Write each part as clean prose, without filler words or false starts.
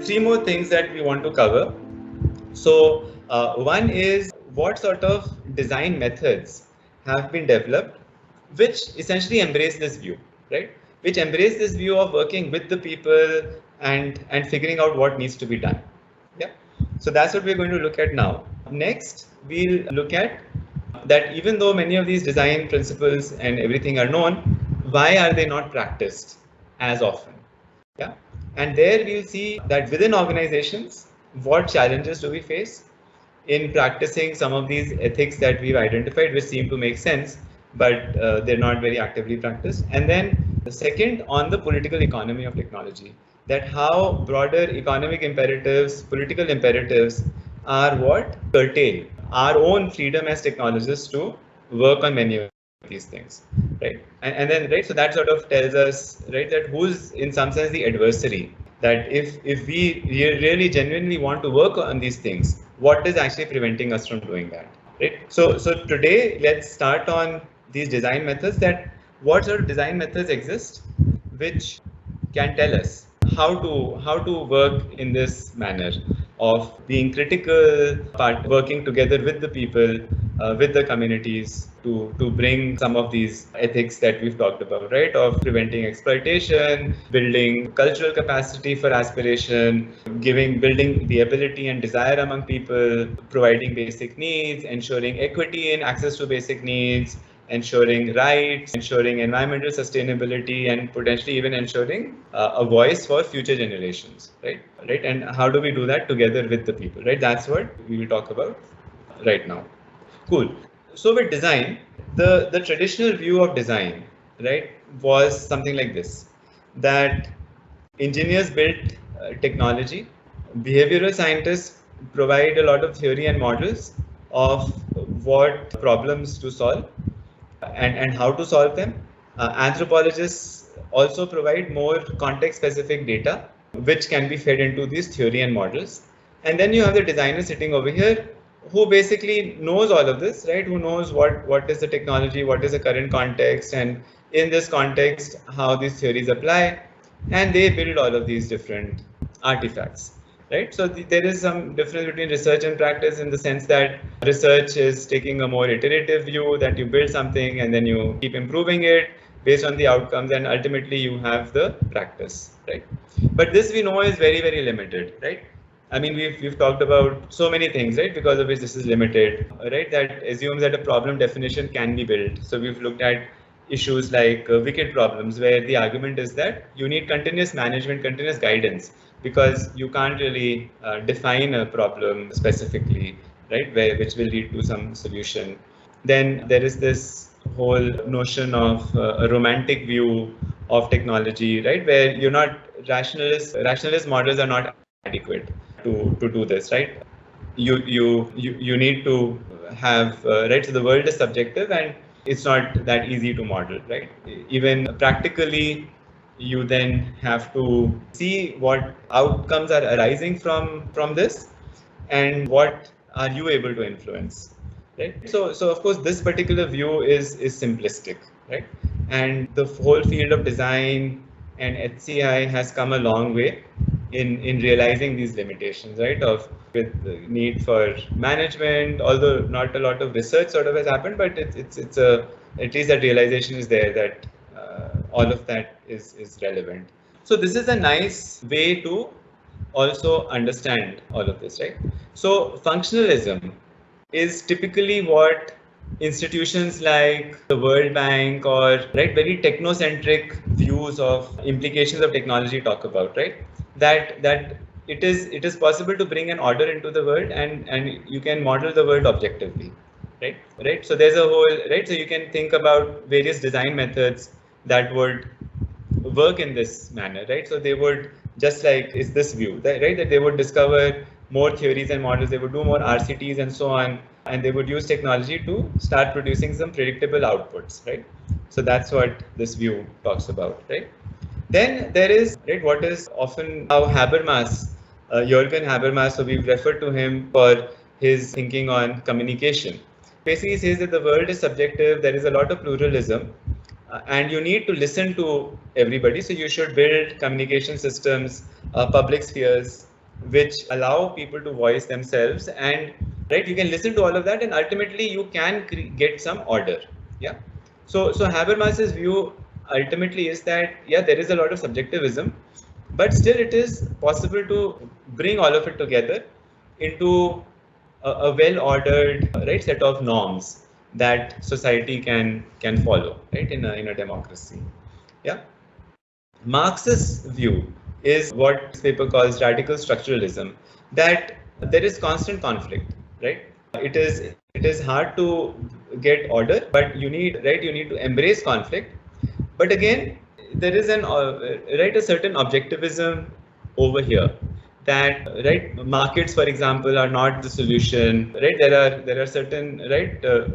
three more things that we want to cover. So one is what sort of design methods have been developed which essentially embrace this view, right? Which embrace this view of working with the people and figuring out what needs to be done. Yeah. So that's what we're going to look at now. Next, we'll look at that even though many of these design principles and everything are known, why are they not practiced as often? Yeah. And there we'll see that within organizations, what challenges do we face in practicing some of these ethics that we've identified, which seem to make sense, but they're not very actively practiced. And then the second, on the political economy of technology, that how broader economic imperatives, political imperatives are what curtail our own freedom as technologists to work on many of these things, right? And then, right, so that sort of tells us, right, that who's in some sense the adversary, that if we really genuinely want to work on these things, what is actually preventing us from doing that, right? So today let's start on these design methods, that what sort of design methods exist which can tell us how to work in this manner of being critical, working together with the people, with the communities to bring some of these ethics that we've talked about, right? Of preventing exploitation, building cultural capacity for aspiration, building the ability and desire among people, providing basic needs, ensuring equity in access to basic needs, ensuring rights, ensuring environmental sustainability, and potentially even ensuring a voice for future generations, right? Right? And how do we do that together with the people, right? That's what we will talk about right now. Cool. So with design, the traditional view of design, right, was something like this, that engineers built technology, behavioral scientists provide a lot of theory and models of what problems to solve, and how to solve them. Anthropologists also provide more context-specific data, which can be fed into these theory and models. And then you have the designer sitting over here, who basically knows all of this, right? Who knows what is the technology, what is the current context, and in this context, how these theories apply, and they build all of these different artifacts. Right, so there is some difference between research and practice in the sense that research is taking a more iterative view, that you build something and then you keep improving it based on the outcomes, and ultimately you have the practice, right? But this we know is very, very limited, right? I mean, we've talked about so many things, right? Because of which this is limited, right? That assumes that a problem definition can be built. So we've looked at issues like wicked problems, where the argument is that you need continuous management, continuous guidance, because you can't really define a problem specifically, right, which will lead to some solution. Then there is this whole notion of a romantic view of technology, right, where you're not rationalist models are not adequate to do this, right? You need to have right. So the world is subjective, and it's not that easy to model, right? Even practically, you then have to see what outcomes are arising from this, and what are you able to influence, right? So of course this particular view is simplistic, right? And the whole field of design and HCI has come a long way in realizing these limitations, right? Of with the need for management, although not a lot of research sort of has happened, but it's a at least that realization is there that all of that is relevant. So this is a nice way to also understand all of this, right? So functionalism is typically what institutions like the World Bank or right very technocentric views of implications of technology talk about, right? That it is possible to bring an order into the world, and you can model the world objectively, right? So there's a whole right. So you can think about various design methods that would work in this manner, right? So they would, just like is this view, right? That they would discover more theories and models, they would do more RCTs and so on, and they would use technology to start producing some predictable outputs, right? So that's what this view talks about, right? Then there is, right, what is often how Habermas, Jürgen Habermas, so we've referred to him for his thinking on communication. Basically, he says that the world is subjective, there is a lot of pluralism, and you need to listen to everybody. So you should build communication systems, public spheres, which allow people to voice themselves, and you can listen to all of that, and ultimately you can get some order. Yeah. So Habermas's view ultimately is that there is a lot of subjectivism, but still it is possible to bring all of it together into a well-ordered set of norms that society can follow, in a democracy. Yeah. Marx's view is what this paper calls radical structuralism, that there is constant conflict, right? It is hard to get order, but you need to embrace conflict. But again, there is a certain objectivism over here, that markets, for example, are not the solution. There are certain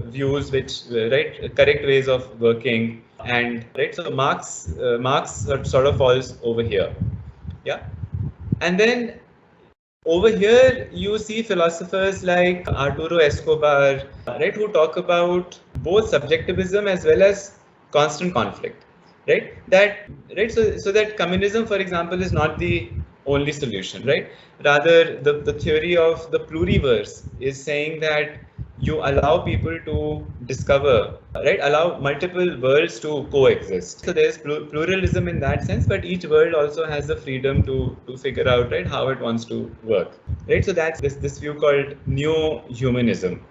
views which correct ways of working, and so Marx sort of falls over here. Yeah. And then over here, you see philosophers like Arturo Escobar, who talk about both subjectivism as well as constant conflict, right? So that communism, for example, is not the only solution, right? Rather, the theory of the pluriverse is saying that you allow people to discover, allow multiple worlds to coexist. So there's pluralism in that sense, but each world also has the freedom to figure out, how it wants to work, right? So that's this view called neo-humanism,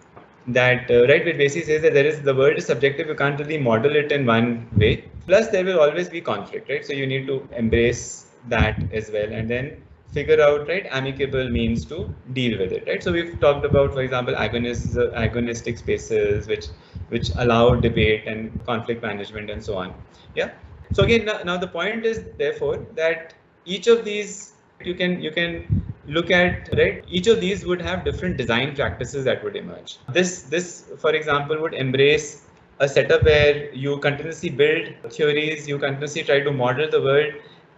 that which basically says that the world is subjective, you can't really model it in one way. Plus, there will always be conflict, right? So you need to embrace that as well, and then figure out amicable means to deal with it, right? So we've talked about, for example, agonistic spaces which allow debate and conflict management and so on. Yeah. So again, now the point is therefore that each of these you can look at, each of these would have different design practices that would emerge. This for example would embrace a setup where you continuously build theories, you continuously try to model the world,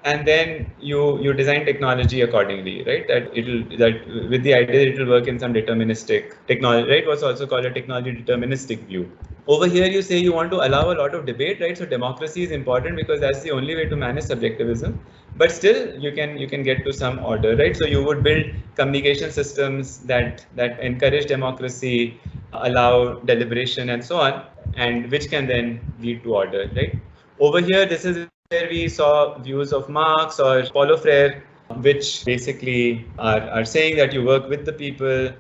and then you design technology accordingly, right? That with the idea that it will work in some deterministic technology, right? What's also called a technology deterministic view. Over here, you say you want to allow a lot of debate, right? So democracy is important because that's the only way to manage subjectivism. But still, you can get to some order, right? So you would build communication systems that encourage democracy, allow deliberation, and so on, and which can then lead to order, right? Over here, this is where we saw views of Marx or Paulo Freire, which basically are saying that you work with the people,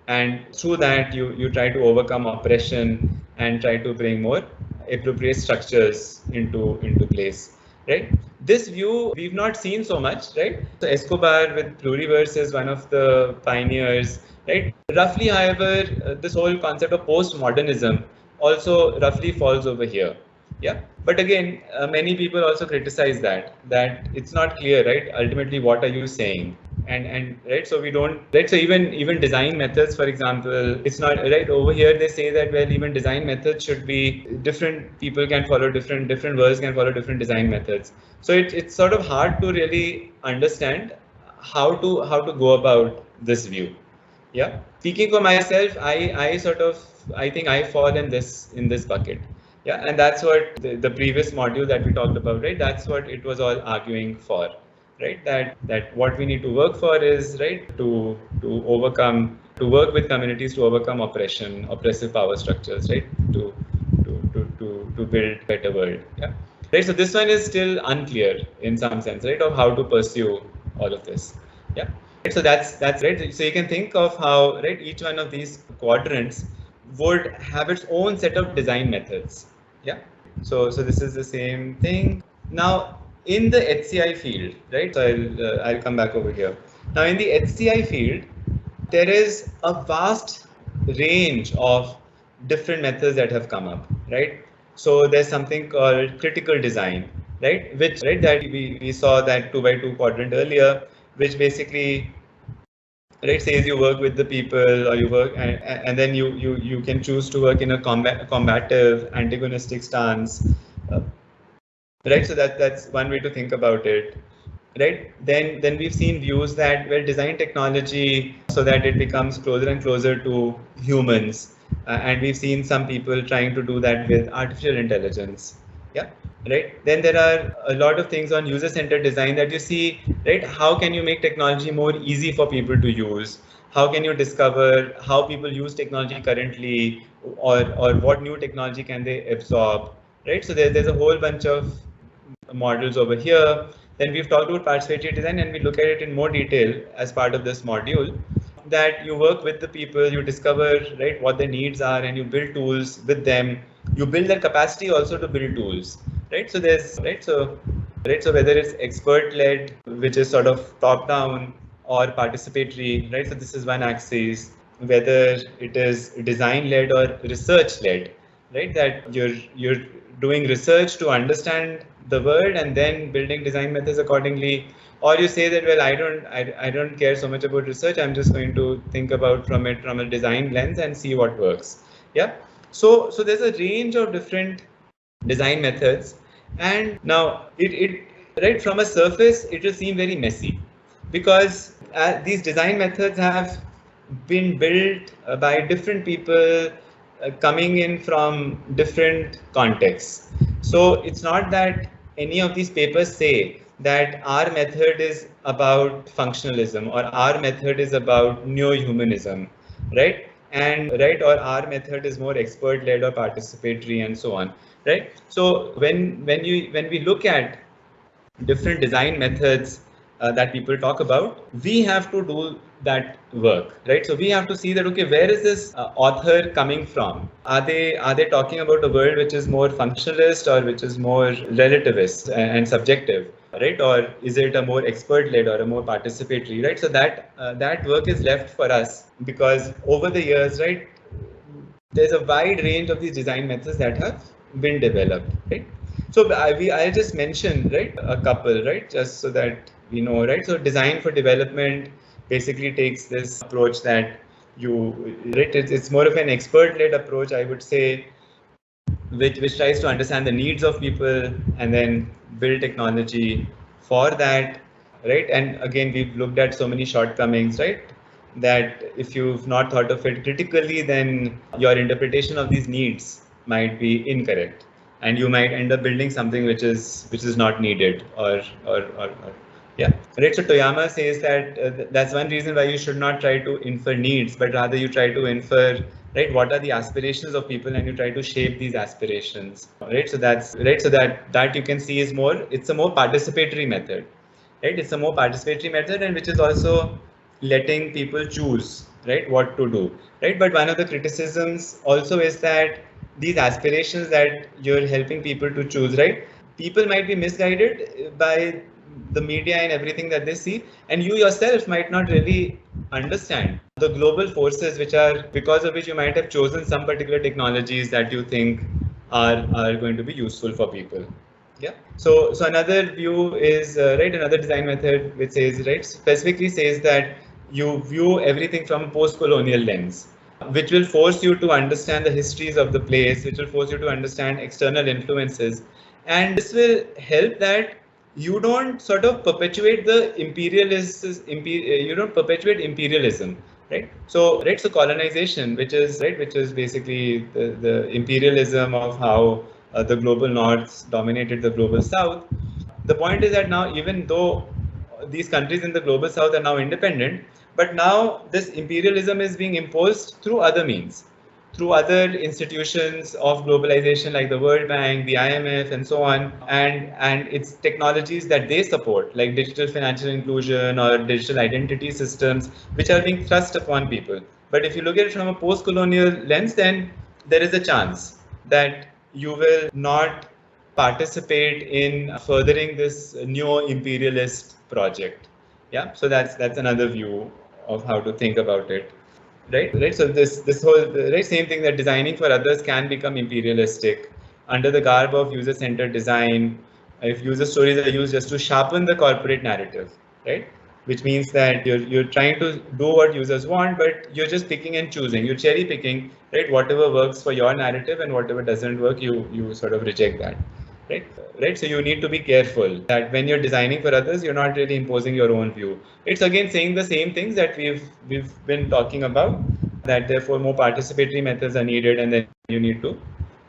and through that you try to overcome oppression and try to bring more appropriate structures into place, right? This view we've not seen so much, right? So Escobar with pluriverse is one of the pioneers, right? Roughly, however, this whole concept of postmodernism also roughly falls over here. Yeah, but again, many people also criticize that it's not clear, right? Ultimately, what are you saying? And right, so we don't, right? So even design methods, for example, it's not right over here. They say that, well, even design methods should be different. People can follow different worlds can follow different design methods. So it's sort of hard to really understand how to go about this view. Yeah, speaking for myself, I think I fall in this bucket. Yeah, and that's what the previous module that we talked about, right? That's what it was all arguing for, right? That what we need to work for is, right, to work with communities to overcome oppressive power structures, right? To build better world. Yeah. Right. So this one is still unclear in some sense, right, of how to pursue all of this. Yeah. So that's right. So you can think of how, right, each one of these quadrants would have its own set of design methods. Yeah. So this is the same thing. Now in the HCI field, right? So I'll come back over here. Now in the HCI field, there is a vast range of different methods that have come up, right? So there's something called critical design, right? Which, right, that we saw that 2x2 quadrant earlier, which basically, right, says you work with the people, or you work and then you can choose to work in a combative antagonistic stance, right? So that's one way to think about it, right? Then we've seen views that, well, design technology so that it becomes closer and closer to humans, and we've seen some people trying to do that with artificial intelligence. Yeah. right? Then there are a lot of things on user-centered design that you see, right? How can you make technology more easy for people to use? How can you discover how people use technology currently, or what new technology can they absorb, right? So there's a whole bunch of models over here. Then we've talked about participatory design, and we look at it in more detail as part of this module. That you work with the people, you discover right what their needs are, and you build tools with them. You build their capacity also to build tools, right? So there's so whether it's expert led, which is sort of top down, or participatory, right? So this is one axis. Whether it is design led or research led, right? That you're doing research to understand the world and then building design methods accordingly. Or you say that, well, I don't care so much about research, I'm just going to think about from a design lens and see what works. Yeah. So there's a range of different design methods, and now it right from a surface it will seem very messy, because these design methods have been built by different people, coming in from different contexts. So it's not that any of these papers say that our method is about functionalism, or our method is about neo-humanism, right? And right, or our method is more expert led or participatory and so on, right? So when we look at different design methods that people talk about, we have to do that work, right? So we have to see that, okay, where is this author coming from? Are they talking about a world which is more functionalist, or which is more relativist and subjective, right? Or is it a more expert led or a more participatory, right? So that work is left for us, because over the years, right, there's a wide range of these design methods that have been developed, right? So I just mentioned, right, a couple, right, just so that we know, right? So design for development basically takes this approach that right, it's more of an expert-led approach, I would say, which tries to understand the needs of people and then build technology for that, right? And again, we've looked at so many shortcomings, right? That if you've not thought of it critically, then your interpretation of these needs might be incorrect, and you might end up building something which is not needed, or yeah, right. So Toyama says that that's one reason why you should not try to infer needs, but rather you try to infer, right, what are the aspirations of people, and you try to shape these aspirations, right? So that's right. So that you can see is more. It's a more participatory method, right? It's a more participatory method, and which is also letting people choose, right, what to do, right? But one of the criticisms also is that these aspirations that you're helping people to choose, right? People might be misguided by the media and everything that they see, and you yourself might not really understand the global forces which are because of which you might have chosen some particular technologies that you think are going to be useful for people. Yeah. So another view is right, another design method which says, right, specifically says that you view everything from a post-colonial lens, which will force you to understand the histories of the place, which will force you to understand external influences, and this will help that you don't sort of perpetuate the you don't perpetuate imperialism, right? So right, so colonization, which is basically the imperialism of how the global north dominated the global south. The point is that now, even though these countries in the global south are now independent, but now this imperialism is being imposed through other means, through other institutions of globalization like the World Bank, the IMF, and so on, and it's technologies that they support, like digital financial inclusion or digital identity systems, which are being thrust upon people. But if you look at it from a post-colonial lens, then there is a chance that you will not participate in furthering this neo-imperialist project. Yeah, so that's another view of how to think about it. Right. So this whole right, same thing, that designing for others can become imperialistic under the garb of user-centered design. If user stories are used just to sharpen the corporate narrative, right? Which means that you're trying to do what users want, but you're just picking and choosing. You're cherry picking, right? Whatever works for your narrative, and whatever doesn't work, you sort of reject that. Right. Right. So you need to be careful that when you're designing for others, you're not really imposing your own view. It's again saying the same things that we've been talking about, that therefore more participatory methods are needed, and then you need to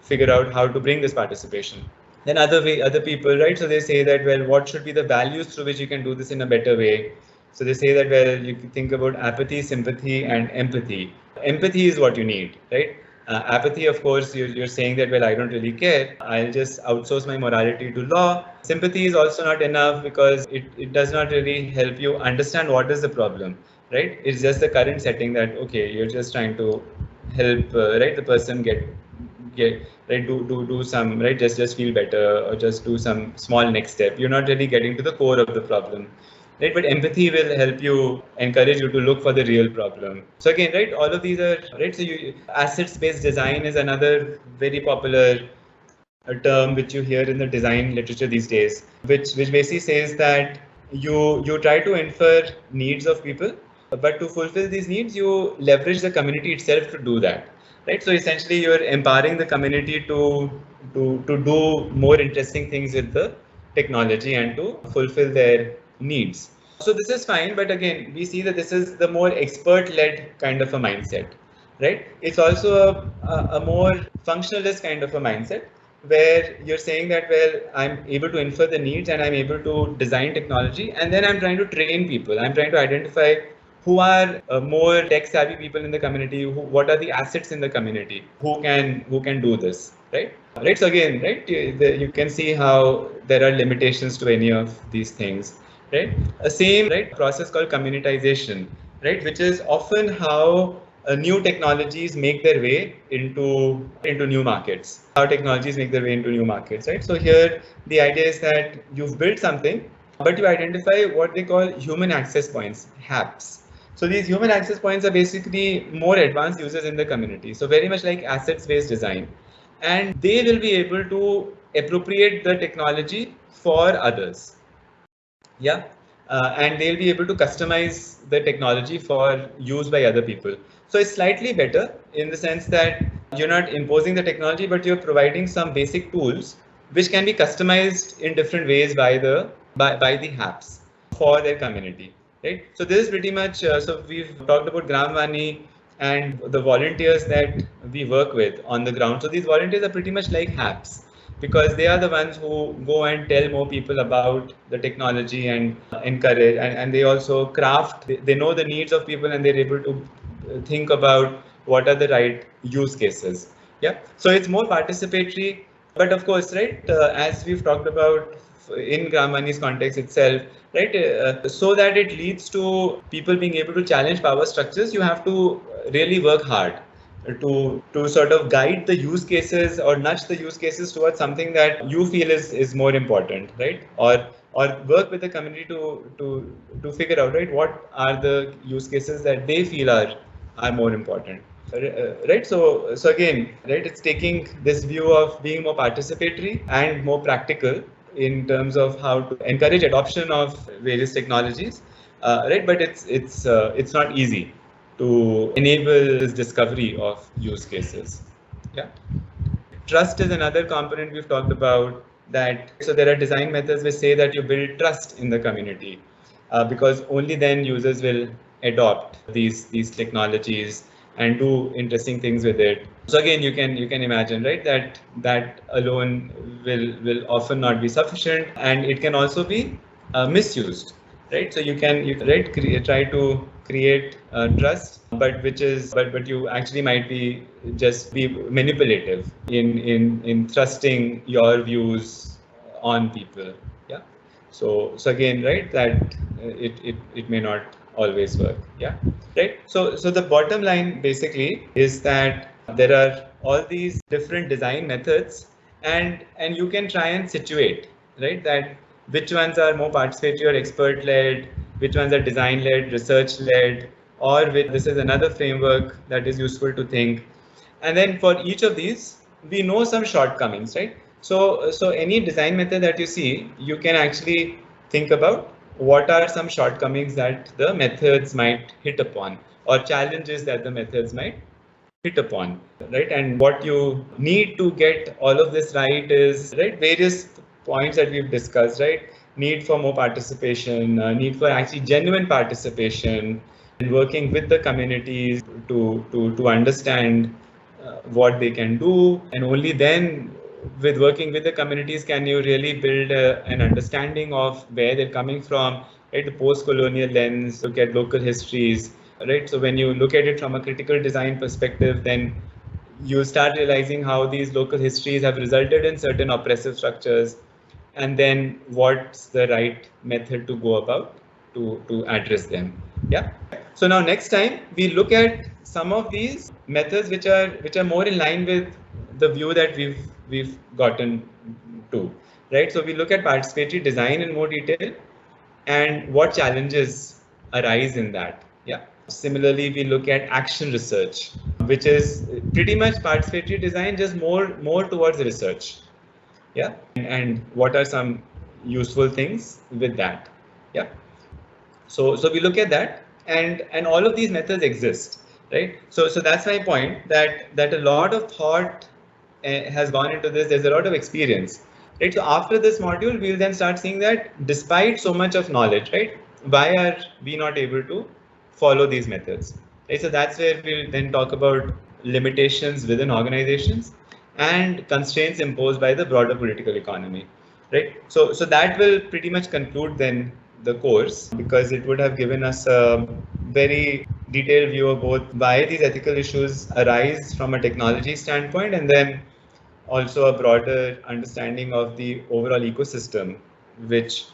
figure out how to bring this participation. Then other people, right? So they say that, well, what should be the values through which you can do this in a better way? So they say that, well, you can think about apathy, sympathy, and empathy. Empathy is what you need, right? Apathy, of course, you're saying that, well, I don't really care. I'll just outsource my morality to law. Sympathy is also not enough because it does not really help you understand what is the problem, right? It's just the current setting that, okay, you're just trying to help, right, the person get right, do some, right, just feel better, or just do some small next step. You're not really getting to the core of the problem, right? But empathy will help you, encourage you to look for the real problem. So again, right, all of these are right. So you, assets based design is another very popular a term which you hear in the design literature these days, which basically says that you try to infer needs of people, but to fulfill these needs, you leverage the community itself to do that, right? So essentially, you're empowering the community to do more interesting things with the technology and to fulfill their needs. So this is fine, but again, we see that this is the more expert-led kind of a mindset, right? It's also a more functionalist kind of a mindset where you're saying that, well, I'm able to infer the needs and I'm able to design technology, and then I'm trying to train people. I'm trying to identify who are more tech savvy people in the community, what are the assets in the community, who can do this, right? Right. So again, right, you can see how there are limitations to any of these things, right? A same right process called communitization, right, which is often how new technologies make their way into new markets. How technologies make their way into new markets, right? So here the idea is that you've built something, but you identify what they call human access points, HAPs. So these human access points are basically more advanced users in the community. So very much like assets-based design, and they will be able to appropriate the technology for others. Yeah. And they'll be able to customize the technology for use by other people. So it's slightly better in the sense that you're not imposing the technology, but you're providing some basic tools which can be customized in different ways by the apps for their community, right? So this is pretty much. So we've talked about Gramvani and the volunteers that we work with on the ground. So these volunteers are pretty much like apps, because they are the ones who go and tell more people about the technology and encourage, and they also craft, they know the needs of people, and they're able to think about what are the right use cases. Yeah, so it's more participatory, but of course, right, as we've talked about in Gramani's context itself, right, so that it leads to people being able to challenge power structures, you have to really work hard to sort of guide the use cases or nudge the use cases towards something that you feel is more important, right? Or work with the community to figure out, right, what are the use cases that they feel are more important. Right. So again, right, it's taking this view of being more participatory and more practical in terms of how to encourage adoption of various technologies, right? But it's not easy to enable this discovery of use cases. Yeah. Trust is another component we've talked about. That so there are design methods which say that you build trust in the community, because only then users will adopt these technologies and do interesting things with it. So again, you can imagine, right, that alone will often not be sufficient, and it can also be misused, right? So you can right, try to create trust, but you actually might be just be manipulative in thrusting your views on people. Yeah. So again, right, that it may not always work. Yeah. Right. So the bottom line basically is that there are all these different design methods, and you can try and situate, right, that which ones are more participatory or expert led, which ones are design led, research led, or this is another framework that is useful to think. And then for each of these, we know some shortcomings, right? So any design method that you see, you can actually think about what are some shortcomings that the methods might hit upon, or challenges that the methods might hit upon, right? And what you need to get all of this right is, right, various points that we've discussed, right? Need for more participation, need for actually genuine participation, and working with the communities to understand what they can do, and only then with working with the communities, can you really build an understanding of where they're coming from, right? The post-colonial lens, look at local histories, right? So when you look at it from a critical design perspective, then you start realizing how these local histories have resulted in certain oppressive structures, and then what's the right method to go about to address them. Yeah. So now next time we look at some of these methods which are more in line with the view that we've gotten to, right? So we look at participatory design in more detail and what challenges arise in that. Yeah. Similarly, we look at action research, which is pretty much participatory design, just more towards research. Yeah. And what are some useful things with that? Yeah. So we look at that, and all of these methods exist, right? So that's my point, that a lot of thought has gone into this. There's a lot of experience, right? So after this module, we'll then start seeing that despite so much of knowledge, right, why are we not able to follow these methods, right? So that's where we'll then talk about limitations within organizations and constraints imposed by the broader political economy, right? So that will pretty much conclude then the course, because it would have given us a very detailed view of both why these ethical issues arise from a technology standpoint, and then also a broader understanding of the overall ecosystem, which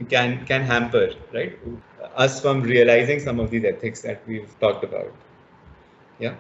can hamper, right, us from realizing some of these ethics that we've talked about. Yeah.